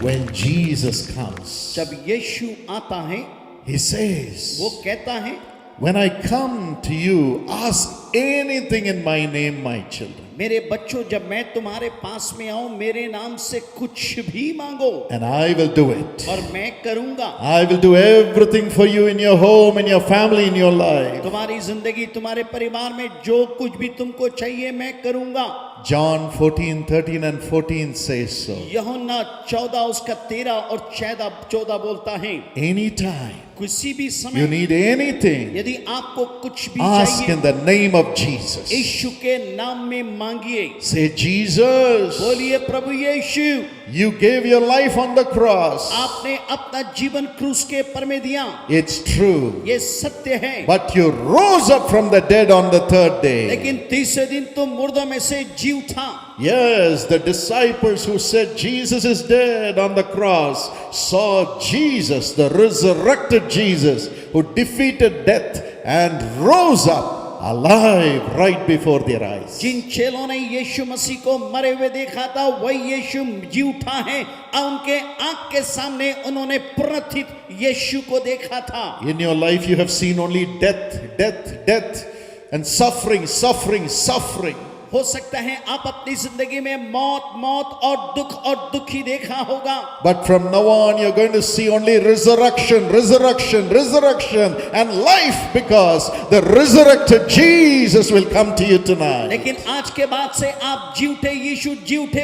when Jesus comes, जब यीशु आता है, he says, वो कहता है, when I come to you, ask anything in my name, my children, मेरे बच्चों, जब मैं तुम्हारे पास में आऊं, मेरे नाम से कुछ भी मांगो and I will do it. और मैं करूंगा। I will do everything for you in your home, in your family, in your life. तुम्हारी जिंदगी, तुम्हारे परिवार में जो कुछ भी तुमको चाहिए मैं करूंगा। John 14:13 and 14 says so. यूहन्ना 14 उसका 13 और 14 बोलता है, Anytime किसी भी you समय need anything, यदि आपको कुछ भी ask चाहिए, in the name of Jesus. यीशु के नाम में मांगिए। Say, Jesus, बोलिए, प्रभु यीशु, you gave your life on the cross. आपने अपना जीवन क्रूस के पर में दिया, It's true. ये सत्य है। But you rose up from the dead on the third day. लेकिन तीसरे दिन तुम मुर्दों में से जी उठा। Yes, the disciples who said Jesus is dead on the cross saw Jesus, the resurrected Jesus, who defeated death and rose up alive right before their eyes. जिन चेलों ने यीशु मसीह को मरे हुए देखा था, वही यीशु जी उठा है और उनके आंख के सामने उन्होंने पुनरुत्थित यीशु को देखा था। In your life you have seen only death, death, death and suffering, suffering, suffering. हो सकता है आप अपनी जिंदगी में मौत, मौत और दुख ही देखा होगा। But from now on you're going to see only resurrection, resurrection, resurrection and life, because the resurrected Jesus will come to you tonight. लेकिन आज के बाद से आप जी उठे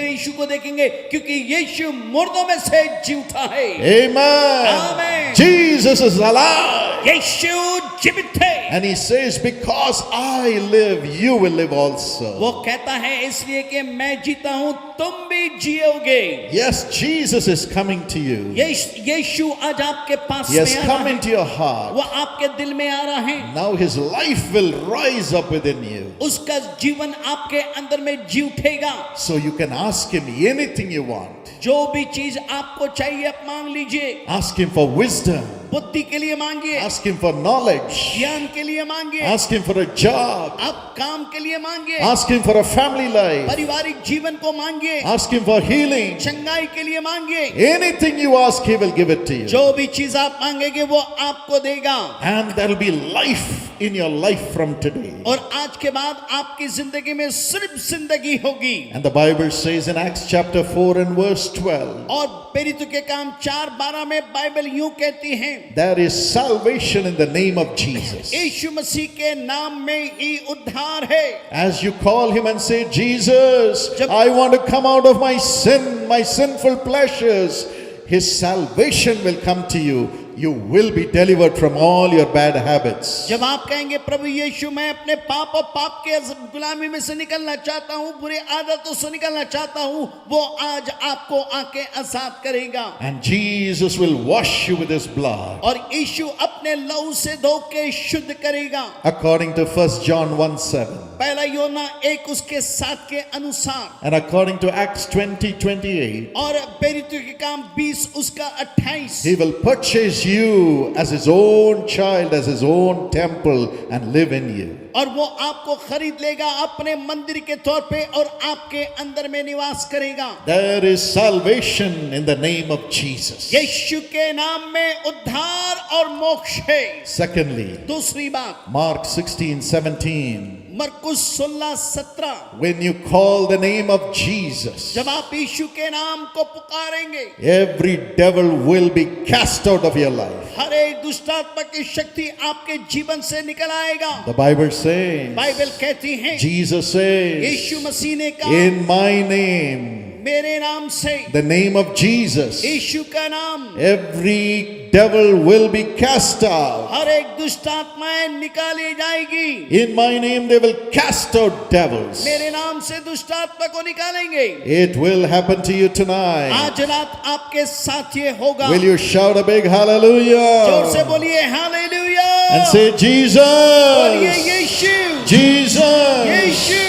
यीशु को देखेंगे, क्योंकि यीशु मुर्दों में से जी उठा है। Amen. Amen. Jesus is alive. यीशु जीवित है। And he says, because I live, you will live also. वो कहता है, इसलिए कि मैं जीता हूं, तुम भी जियोगे। Yes, Jesus is coming to you. यीशु आज आपके पास He has में आ come रहा है। into your heart. वो आपके दिल में आ रहा है। Now his life will rise up within you. उसका जीवन आपके अंदर में जी उठेगा। So you can ask him anything you want. जो भी चीज आपको चाहिए आप मांग लीजिए। Ask him for wisdom. बुद्धि के लिए मांगिए, Ask him for knowledge. ज्ञान के लिए मांगिए, Ask him for a job. आप काम के लिए मांगिए, Ask him for a family life. पारिवारिक जीवन को मांगिए, Ask him for healing. चंगाई के लिए मांगिए। Anything you ask, he will give it to you. जो भी चीज आप मांगेंगे वो आपको देगा। And there will be life in your life from today. और आज के बाद आपकी जिंदगी में सिर्फ जिंदगी होगी। And the Bible says in Acts chapter 4 and verse 12, और प्रेरितों के काम 4:12 में बाइबल यूं कहती है, there is salvation in the name of Jesus. यीशु मसीह के नाम में ही उद्धार है। As you call him and say, Jesus, I want to come out of my sin, my sinful pleasures, his salvation will come to you. You will be delivered from all your bad habits. जब आप कहेंगे, प्रभु यीशु, मैं अपने पाप और पाप के गुलामी में से निकलना चाहता हूँ, बुरी आदतों से निकलना चाहता हूँ, वो आज आपको आके आजाद करेगा। And Jesus will wash you with his blood. और यीशु अपने लहू से धो के शुद्ध करेगा। According to 1 John 1:7. पहला यूहन्ना 1 उसके 7 के अनुसार। And according to Acts 20:28. और प्रेरितों के काम 20 उसका 28। He will purchase you as his own child, as his own temple, and live in you. और वो आपको खरीद लेगा अपने मंदिर के तौर पे और आपके अंदर में निवास करेगा। There is salvation in the name of Jesus. यीशु के नाम में उद्धार और मोक्ष है। Secondly, दूसरी बात, Mark 16:17. मरकुस 16:17, When you call the name of Jesus, जब आप यीशु के नाम को पुकारेंगे, every devil will be cast out of your life. हर एक दुष्टात्मा की शक्ति आपके जीवन से निकल आएगा। The Bible says, बाइबल कहती है, Jesus says, यीशु मसीह ने कहा, in my name, मेरे नाम से, the name of Jesus, यीशु का नाम, every devil will be cast out. हर एक दुष्टात्माएं निकाली जाएगी। In my name they will cast out devils. मेरे नाम से दुष्टात्मा को निकालेंगे। It will happen to you tonight. आज रात आपके साथ ये होगा। Will you shout a big hallelujah? जोर से बोलिए हालेलुया। And say, बोलिए Jesus, यीशु, Jesus. यीशु,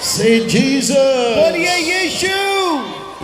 Say, Jesus. बोलिए यीशु।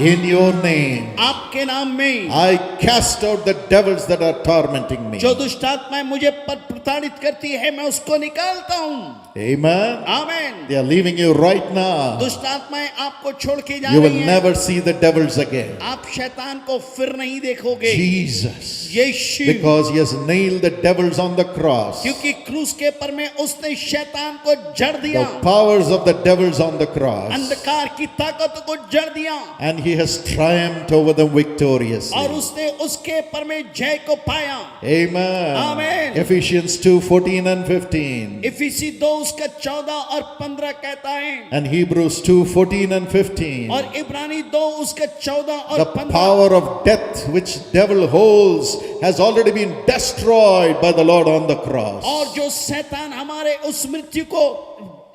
In your name, आपके नाम में I cast out the devils that are tormenting me. जो दुष्ट आत्माएं मुझे प्रताड़ित करती है मैं उसको निकालता हूँ। Amen. आमीन। They are leaving you right now. दुष्ट आत्माएं आपको छोड़ के जा You will रही हैं। never see the devils again. आप शैतान को फिर नहीं देखोगे। Jesus. Yeshu, Because he has nailed the devils on the cross. क्योंकि क्रूस के पर में उसने शैतान को जड़ दिया, The powers of the devils on the cross. अंधकार की ताकत को जड़ दिया, And he has triumphed over them और victoriously. उसने उसके पर में जय को पाया। Amen. Amen. Ephesians 2:14 and 15. इफिसी 2 उसका 14 और 15 कहता है, And Hebrews 2:14 and 15. और इब्रानी 2 उसका 14 और The 15। power of death which devil holds has already been destroyed by the Lord on the cross. और जो शैतान हमारे उस मृत्यु को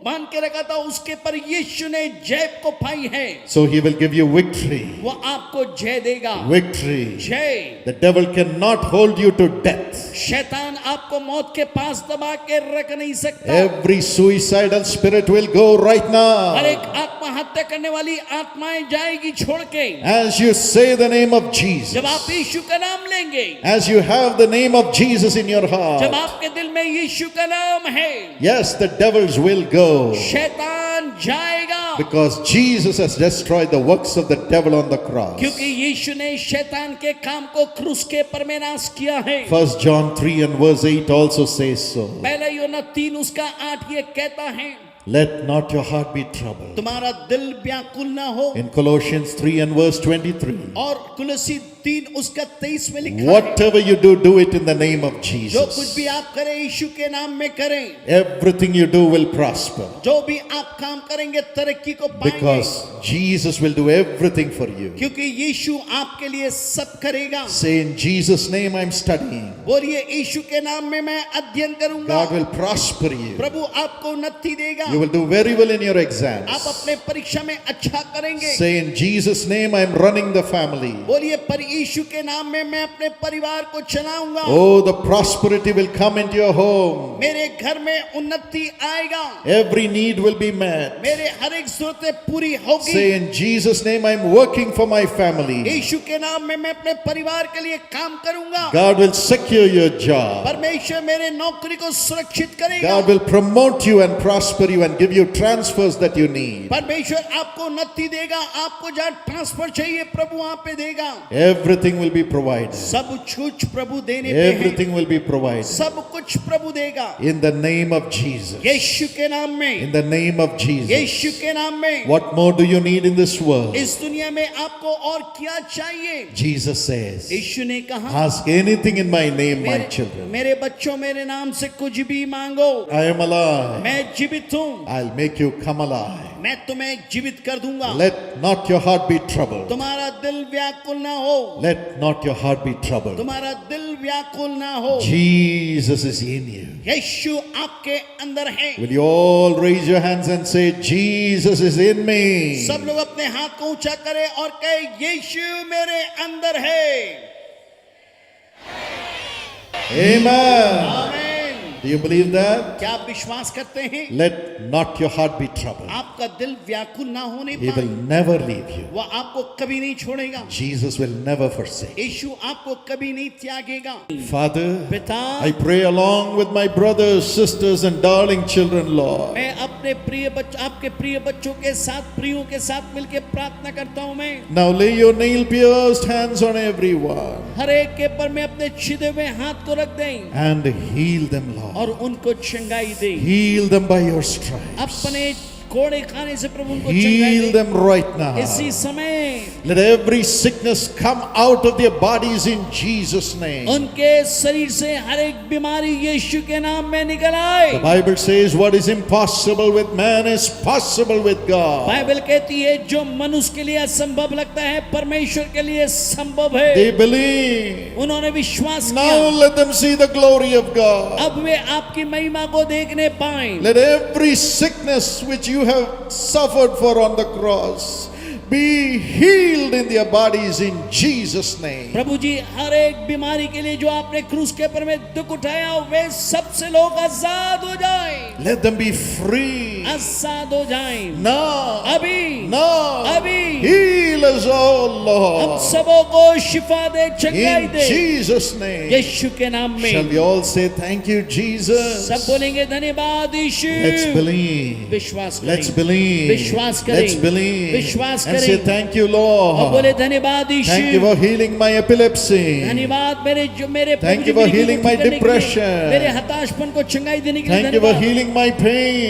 मान के रखा था उसके पर यीशु ने जय को पाई है। So he will give you victory. वो आपको जय देगा। Victory. जय। The devil cannot hold you to death. शैतान आपको मौत के पास दबा के रख नहीं सकता। Every suicidal spirit will go right her now. एक आत्महत्या करने वाली आत्माएं जाएगी छोड़ के। As you say the name of Jesus. जब आप यीशु का नाम लेंगे, As you have the name of Jesus in your जब heart. आपके दिल में यीशु का नाम है, Yes, the devils will go. शैतान जाएगा। Because Jesus has destroyed the works of the devil on the cross. क्योंकि यीशु ने शैतान के काम को क्रूस के पर में नाश किया है। 1 John 3 and verse 8 also says so. पहला यूहन्ना 3 उसका 8 ये कहता है, Let not your heart be troubled. तुम्हारा दिल व्याकुल ना हो। In Colossians 3 and verse 23. और कुलसी 3 उसका 23 में लिखा है, Whatever you do, do it in the name of जो कुछ Jesus. भी आप करें यीशु के नाम में करें। Everything you do will prosper. जो भी आप काम करेंगे तरक्की को पाएंगे। Because Jesus will do everything for you. क्योंकि यीशु आपके लिए सब करेगा। Say, in Jesus' name I'm studying. बोलिए, यीशु के नाम में मैं अध्ययन करूंगा। God will prosper you. प्रभु आपको उन्नति देगा। You will do very well in your आप exams. अपने परीक्षा में अच्छा करेंगे। Say, in Jesus' name I'm running the family. बोलिए, पर यीशु के नाम में मैं अपने परिवार को चलाऊंगा। Oh, the prosperity will come into your home. मेरे घर में उन्नति आएगा। Every need will be met. मेरे हर एक जरूरतें पूरी होगी। Say, in Jesus' name I'm working for my family. यीशु के नाम में मैं अपने परिवार के लिए काम करूंगा। God will secure your job. परमेश्वर मेरे नौकरी को सुरक्षित करेगा। God will promote you and prosper you and give you transfers that you need. परमेश्वर आपको उन्नति देगा। आपको जहाँ ट्रांसफर चाहिए प्रभु वहाँ पे देगा। Everything will be provided. सब कुछ प्रभु देने पे है। Everything will be provided. सब कुछ प्रभु देगा। In the name of Jesus. यीशु के नाम में। In the name of Jesus. यीशु के नाम में। What more do you need in this world? इस दुनिया में आपको और क्या चाहिए? Jesus says, यीशु ने कहा, ask anything in my name, my मेरे, children. मेरे बच्चों मेरे नाम से कुछ भी मांगो, I am alive. मैं जीवित हूँ। I'll make you come alive. मैं तुम्हें जीवित कर दूंगा। Let not your heart be troubled. तुम्हारा दिल व्याकुल ना हो। Let not your heart be troubled. तुम्हारा दिल व्याकुल ना हो। Jesus is in you. यीशु आपके अंदर है। Will you all raise your hands and say, Jesus is in me? सब लोग अपने हाथ को ऊंचा करें और कहे, यीशु मेरे अंदर है। Amen. आमीन। Do you believe that? क्या आप विश्वास करते हैं? Let not your heart be troubled. आपका दिल व्याकुल ना होने He will पाए। never leave you. वो आपको कभी नहीं छोड़ेगा। Jesus will never forsake. यीशु आपको कभी नहीं त्यागेगा। Father, पिता, I pray along with my brothers, sisters, and darling children, Lord. मैं अपने आपके प्रिय बच्चों के साथ, प्रियों के साथ मिलकर प्रार्थना करता हूँ। मैं Now lay your nail-pierced hands on everyone हर एक के पर मैं अपने छिदे हुए हाथ को रख दें and heal them, Lord. और उनको चंगाई दे। Heal them by your stripes. अपने कोड़े खाने से प्रभु उनको चंगाई Heal दे। them right now. इसी समय Let every sickness come out of their bodies in Jesus' name. उनके शरीर से हर एक बीमारी यीशु के नाम में निकल आए। The Bible says what is impossible with man is possible with God. Bible कहती है जो मनुष्य के लिए असंभव लगता है परमेश्वर के लिए संभव है। They believe. उन्होंने विश्वास Now किया। let them see the glory of God. अब वे आपकी महिमा को देखने पाएं। Let every sickness which you have suffered for on the cross be healed in their bodies in Jesus' name. प्रभु जी हर एक बीमारी के लिए जो आपने क्रूस के ऊपर में दुख उठाया वे सबसे लोग आजाद हो जाएं, Let them be free. आजाद हो जाएं। Now, अभी now, अभी heal us, oh हम Lord. सबों को शिफा दे, चंगाई In दे, Jesus' name. यीशु के नाम Shall में। we all say thank you, Jesus? सब बोलेंगे धन्यवाद यीशु। Let's believe. विश्वास Let's करें, believe. विश्वास करें, Let's believe. विश्वास And say करें thank you, और बोले Lord. धन्यवाद Thank you Yeshu. for healing my epilepsy. धन्यवाद मेरे जो मेरे Thank Prabhu you ji for मेरी healing को my ठीक करने के लिए, depression. मेरे हताशपन को चंगाई देने के लिए Thank you for धन्यवाद, healing my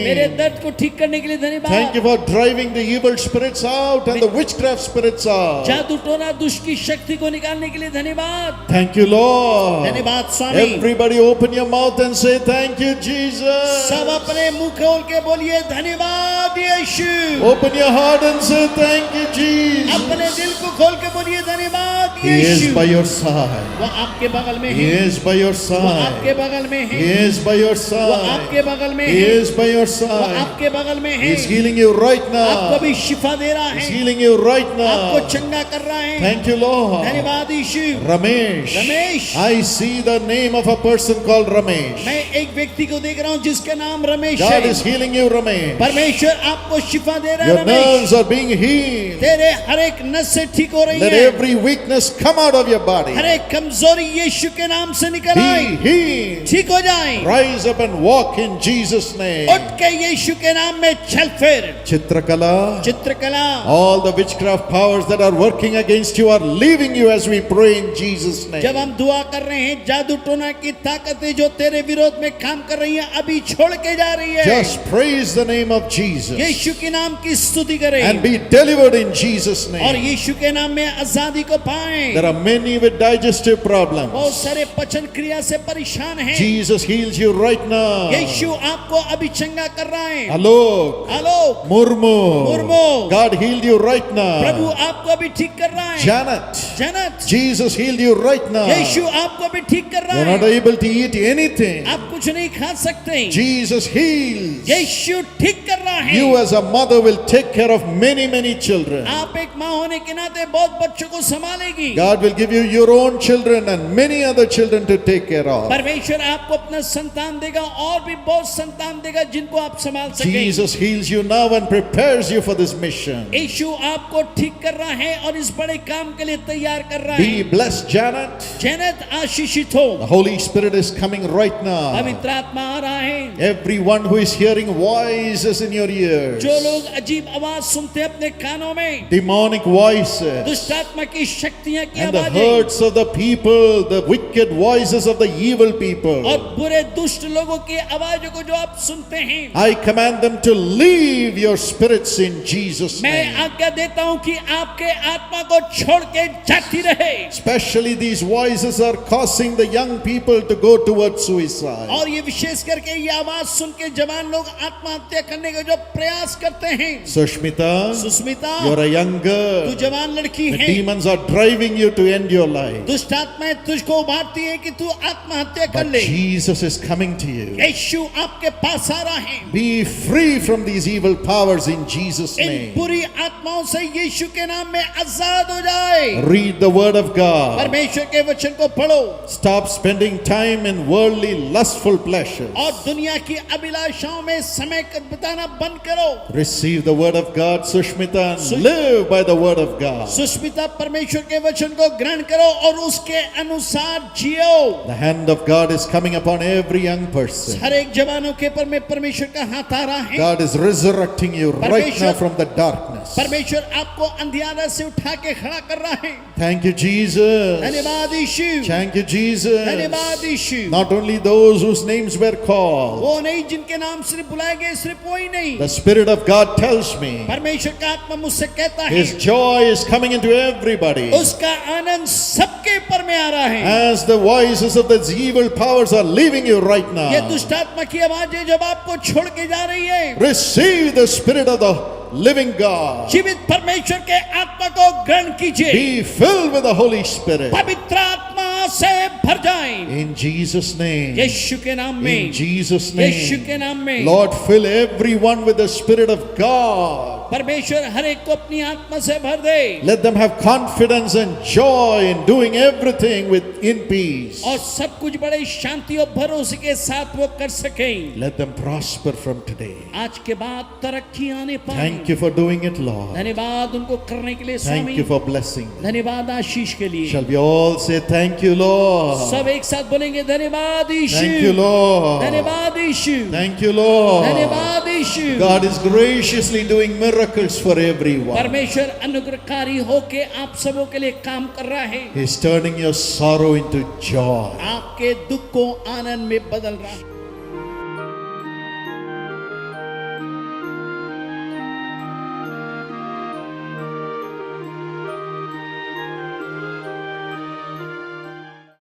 मेरे pain. दर्द को ठीक करने के लिए धन्यवाद, Thank you for driving the evil spirits out and the witchcraft spirits out. जादू टोना दुष्ट की शक्ति को निकालने के लिए धन्यवाद, Thank you, Lord. धन्यवाद स्वामी। Everybody open your mouth and say thank you, Jesus. सब अपने मुंह खोल के बोलिए धन्यवाद यीशु। Open your heart and say thank you, Jesus. अपने दिल को खोल के बोलिए धन्यवाद He is Yeshu. by your side. वो आपके बगल में He है, is by your वो आपके side. बगल में He है, is by your वो side. आपके बगल में He है, is by your वो side. आपके बगल में है, He is healing you right आपको now. भी शिफा दे रहा He is है, healing you right आपको now. चंगा कर रहा है। Thank you, Lord. धन्यवाद यीशु। Ramesh. Ramesh, I see the name of a person called Ramesh. मैं एक व्यक्ति को देख रहा हूँ जिसका नाम रमेश God है। is healing you, Ramesh. परमेश्वर आपको शिफा दे रहा है Your Ramesh. nerves are being healed. तेरे हर एक नस से ठीक हो रही Let है, every weakness come out of your body. हर एक कमजोरी यीशु के नाम से निकल आए, Be healed. ठीक हो जाए। Rise up and walk in Jesus' name. उठ के यीशु के नाम में चल फिर। Chitrakala, चित्रकला, all the witchcraft powers that are working against you are leaving you as we pray in Jesus' जब name. हम दुआ कर रहे हैं जादू टोना की ताकतें जो तेरे विरोध में काम कर रही हैं अभी छोड़ के जा रही है। Just praise the name of Jesus यीशु के नाम की स्तुति करें and be delivered in Jesus' और name. यीशु के नाम में आजादी को पाएं। There are many with digestive बहुत problems. सारे पचन क्रिया से परेशान हैं, Jesus heals you right now. यीशु आपको अभी चंगा कर रहा है। Alok, hello Murmu, Murmu. God healed you right Prabhu now. आपको अभी ठीक कर रहा है। Janet, Janata, Jesus healed you right now. यीशु आपको अभी ठीक कर रहा You're not है। able to eat anything. आप कुछ नहीं खा सकते, Jesus heals. यीशु ठीक कर रहा है। You as a mother will take care of many, many children. आप एक माँ होने के नाते बहुत बच्चों को संभालेगी। God will give you your own children and many other children to take care of. परमेश्वर आपको अपना संतान देगा और भी बहुत संतान देगा जिनको आप संभाल सकें। Jesus heals you now and prepares you for this mission. यीशु आपको ठीक कर रहा है और इस बड़े काम के लिए तैयार कर रहा Be है। blessed, Janet. जन्नत आशीषित हो। The Holy Spirit is coming right now. पवित्र आत्मा आ रहा है। Everyone who is hearing voices in your ears, जो लोग अजीब आवाज सुनते हैं अपने कानों में, demonic voices, दुष्ट आत्मा की शक्तियां की and the आवाजें hurts of the people, the wicked voices of the evil people, और बुरे दुष्ट लोगों की आवाजों को जो आप सुनते हैं, I command them to leave your spirits in Jesus' मैं name. आज्ञा देता हूं कि आपके आत्मा को छोड़ के जाती रहे। Especially these voices are causing the young people to go towards suicide. और ये विशेष करके ये आवाज सुन के जवान लोग आत्महत्या करने का जो प्रयास करते हैं। Sushmita, Sushmita, you're a young तू girl. जवान लड़की The है, demons are driving you to end your life. दुष्ट आत्माएं तुझको उभारती है कि तू आत्महत्या कर But ले। Jesus is coming to you. यीशु आपके पास आ रहा है। Be free from these evil powers in Jesus' in name. बुरी आत्माओं से यीशु के नाम में आजाद हो जाए। Read the word of God. परमेश्वर के वचन को पढ़ो Stop spending time in worldly lustful pleasures. और दुनिया की अभिलाषाओं में समय बिताना बंद करो। Receive the word of God, Sushmita, and live by the word of God. Sushmita, परमेश्वर के वचन को ग्रहण करो और उसके अनुसार जियो। The hand of God is coming upon every young person. हर एक जवानों के पर में परमेश्वर का हाथ आ रहा है। God is resurrecting you right now from the darkness. परमेश्वर आपको अंधियारा से उठा के खड़ा कर रहा है। Thank you, Jesus. धन्यवाद यीशु, Thank you, Jesus. धन्यवाद यीशु। Not only those whose names were called. वो नहीं जिनके नाम सिर्फ बुलाए गए, सिर्फ वही नहीं। The Spirit of God tells me परमेश्वर का आत्मा मुझसे कहता है His joy is coming into everybody. उसका आनंद सबके पर में आ रहा है। As the voices of the evil powers are leaving you right ये now, दुष्ट आत्मा की आवाजें जब आपको छोड़ के जा रही है, receive the Spirit of the living God. जीवित परमेश्वर के आत्मा को ग्रहण कीजिए। Be filled with the Holy Spirit. पवित्र आत्मा से भर जाएं। In Jesus' name. यीशु के नाम में, In Jesus' यीशु name. के नाम में। Lord, fill everyone with the Spirit of God. परमेश्वर हर एक को अपनी आत्मा से भर दे Let them have confidence and joy in doing everything in peace. और सब कुछ बड़े शांति और भरोसे के साथ वो कर सकें। Let them prosper from today. आज के बाद तरक्की आने पाए। Thank you for doing it, Lord. धन्यवाद उनको करने के लिए Thank Swami. you for blessing them. धन्यवाद आशीष के लिए। Shall we all say thank you, Lord? सब एक साथ बोलेंगे धन्यवाद यीशु। Thank you, Lord. धन्यवाद यीशु। Thank you, Lord. धन्यवाद यीशु। God is graciously doing miracles for everyone. परमेश्वर अनुग्रहकारी होके आप सबों के लिए काम कर रहा है। He's turning your sorrow into joy. आपके दुख को आनंद में बदल रहा है।